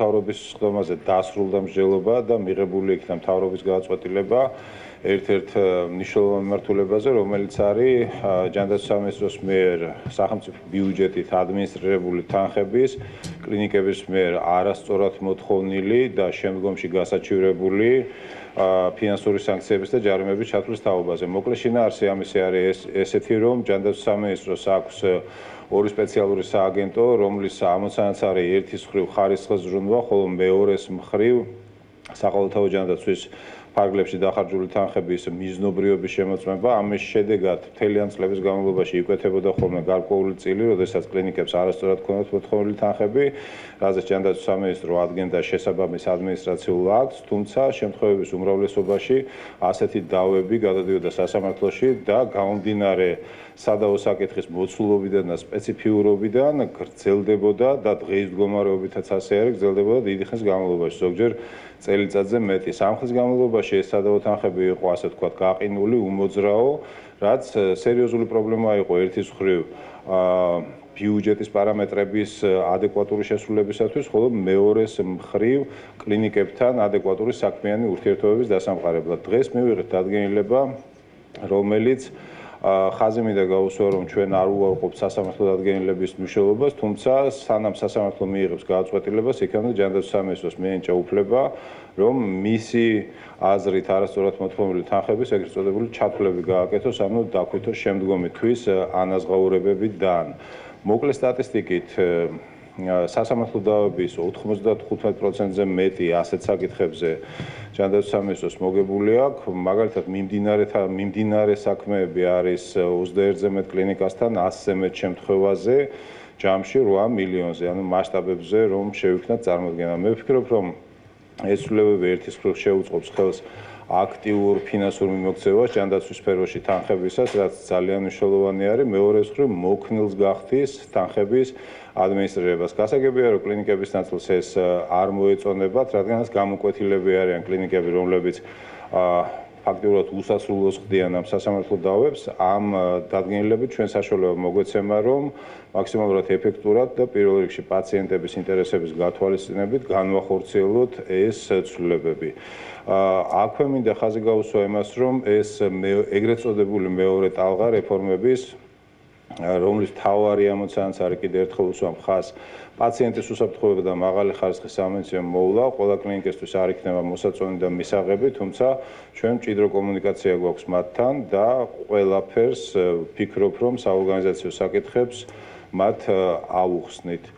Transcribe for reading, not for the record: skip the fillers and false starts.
მთავრობის ხდომაზე დასრულდა მსჯელობა და მიღებული იქნა მთავრობის გადაწყვეტილება ერთ-ერთ მნიშვნელოვან მიმართულებაზე, რომელიც არის ჯანდაცვის სამინისტროს მიერ სახელმწიფო ბიუჯეტით ადმინისტრირებული თანხების კლინიკების მიერ არასწორად მოთხოვნილი და შემდგომში გასაჩივრებული ფინანსური სანქციების და ჯარიმების ჩათვლის თაობაზე. მოკლედ შინაარსი ამისი არის ესეთი, რომ ჯანდაცვის სამინისტროს აქვს ორი სპეციალური სააგენტო, რომლის ამოცანაც არის ერთის მხრივ ხარისხის ზრუნვა, ხოლო მეორეს მხრივ საყოველთაო ჯანდაცვის ფარგლებში დახარჯული თანხების მიზნობრიობის შემოწმება. ამის შედეგად მთლიან წლების განმავლობაში იკვეთებოდა ხოლმე გარკვეული წილი, როდესაც კლინიკებს არასწორად ჰქონდათ მოთხოვნილი თანხები, რაზეც ჯანდაცვის სამინისტრო ადგენდა შესაბამის ადმინისტრაციულ აქტს, თუმცა შემთხვევების უმრავლესობაში ასეთი დავები გადადიოდა სასამართლოში და გამომდინარე სადავო საკითხის მოცულობიდან და სპეციფიურობიდან გრძელდებოდა და დღის მდგომარეობითაც ასე არის, გრძელდებოდა დიდი ხნის განმავლობაში, ზოგჯერ წელიწადზე მეტი. სამხის განმავლობაში ეს სადავო თანხები იყო, ასე ვთქვათ, გაყინული, უმოძრაო, რაც სერიოზული პრობლემა იყო ერთის მხრივ ბიუჯეტის პარამეტრების ადეკვატური შესრულებისათვის, ხოლო მეორეს მხრივ კლინიკებთან ადეკვატური საქმიანი ურთიერთობების დასამყარებლად. დღეს მივიღეთ დადგენილება, რომელიც ხაზი მინდა გაუსვა, რომ ჩვენ არ უარყოფთ სასამართლო დადგენილების მნიშვნელობას, თუმცა სანამ სასამართლო მიიღებს გადაწყვეტილებას, იქამდე ჯანდაცვის სამინისტროს მიენიჭა უფლება, რომ მისი აზრით არასწორად მოთხოვნილი თანხების ეგრეთ წოდებული ჩათვლები გააკეთოს, ანუ დაქვითოს შემდგომი თვის ანაზღაურებებიდან. მოკლე სტატისტიკით სასამართლო დავების 95%-ზე მეტი ასეთ საკითხებზე ჯანდაცვის სამინისტროს მოგებული აქვს. მაგალითად, მიმდინარე საქმეები არის 21-ზე მეტ კლინიკასთან 100-ზე მეტ შემთხვევაზე, ჯამში 8 მილიონზე, ანუ მასშტაბებზე რომ შევიქნათ წარმოდგენა. მე ვფიქრობ, რომ ეს ცვლილებები ერთის მხრივ შეუწყობს ხელს აქტიურ ფინანსურ მიმოქცევას ჯანდაცვის სფეროში თანხებისას, რაც ძალიან მნიშვნელოვანი არის. მეორეს მხრივ მოქნილს გახდის თანხების ადმინისტრირებას. გასაგებია, რომ კლინიკების ნაწილს ეს არ მოეწონებათ, რადგანაც გამოკვეთილები არიან კლინიკები, რომლებიც ფაქტიურად უსასრულოს ხდიან ამ სასამართლო დავებს. ამ დადგენილებით ჩვენ საშუალება მოგვეცემა, რომ მაქსიმალურად ეფექტურად და პირველ რიგში პაციენტების ინტერესების გათვალისწინებით განვახორციელოთ ეს ცვლილებები. აქვე მინდა ხაზი გაუსვა იმას, რომ ეს ეგრეთ წოდებული მეორე ტალღა რეფორმების, რომლის მთავარი ამოცანაც არის კიდევ ერთხელ უსვამ ხაზს პაციენტის უსაფრთხოება და მაღალი ხარისხის სამედიცინო მოვლა, ყველა კლინიკისთვის არ იქნება მოსაწონი და მისაღები, თუმცა ჩვენ მჭიდრო კომუნიკაცია გვაქვს მათთან და ყველაფერს ვფიქრობ, რომ საორგანიზაციო საკითხებს მათ ავუხსნით.